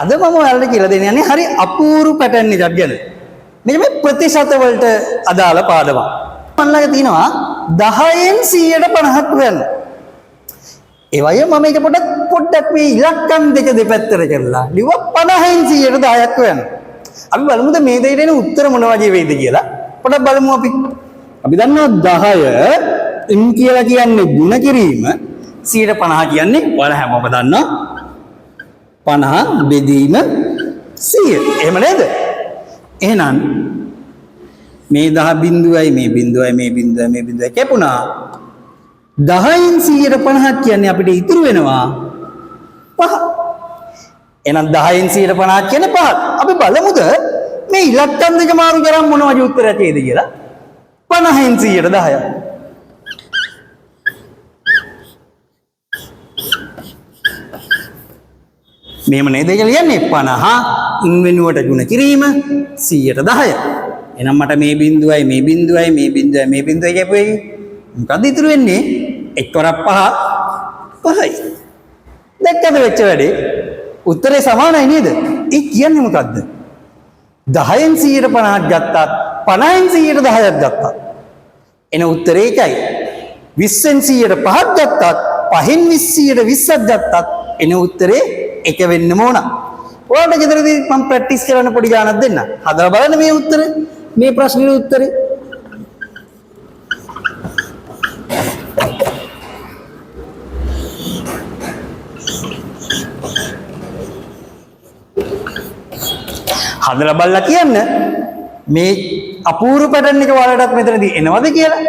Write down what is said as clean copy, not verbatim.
අද මම ඔයාලට කියලා දෙන්න යන්නේ හරි අපූර්ව පැටර්න් එකක් ගැන. මෙන්න මේ ප්‍රතිශත වලට අදාළ පාඩමක්. මම ළඟ තියෙනවා 10න් 150ක් හොයන්න. ඒ වගේ මම මේක පොඩ්ඩක් මේ ඉලක්කම් දෙක දෙපැත්තට කරලා ලිව්වා 50න් 110ක් හොයන්න. අපි බලමුද මේ දෙයට එන උත්තර මොන වගේ වෙයිද කියලා. පොඩ්ඩක් බලමු අපි. අපි දන්නවා 10 ඉන් කියලා කියන්නේ ಗುಣ කිරීම 150 කියන්නේ ඔයාලා හැමෝම දන්නවා 50 බෙදීම 100. එහෙම නේද? එහෙනම් මේ 10 බිඳුවයි මේ බිඳුවයි මේ බිඳුවයි මේ බිඳුවයි කැපුණා. 10න් 150ක් කියන්නේ අපිට ඉතුරු වෙනවා 5. එහෙනම් 10න් 150ක් කියන්නේ 5. අපි බලමුද මේ ඉලක්කම් දෙක මාරු කරාම මොන වගේ උත්තරයක් එයිද කියලා. 50න් 110ක්. මෙහෙම නේද කියන්නේ 50 ඉන් වෙනුවට ගුණ කිරීම 110. එහෙනම් මට මේ බිඳුවයි මේ බිඳුවයි මේ බිඳුවයි මේ බිඳුවයි කියපුවේ මොකද්ද ඉතුරු වෙන්නේ? 1 වරක් 5 5යි. දැක්කද වෙච්ච වැඩේ? උත්තරේ සමානයි නේද? ඒ කියන්නේ මොකද්ද? 10න් 150ක් ගත්තත් 50න් 110ක් ගත්තත් එන උත්තරේ එකයි. 20න් 105ක් ගත්තත් 5න් 120ක් ගත්තත් එන උත්තරේ එක වෙන්නම ඕන. ඔයාලට ගෙදරදී මම ප්‍රැක්ටිස් කරන්න පොඩි ගානක් දෙන්න. හදලා බලන්න මේ උත්තරේ. මේ ප්‍රශ්නේ උත්තරේ. හදලා බලලා කියන්න මේ අපූර්ව පැටර්න් එක ඔයාලටත් මෙතනදී එනවද කියලා.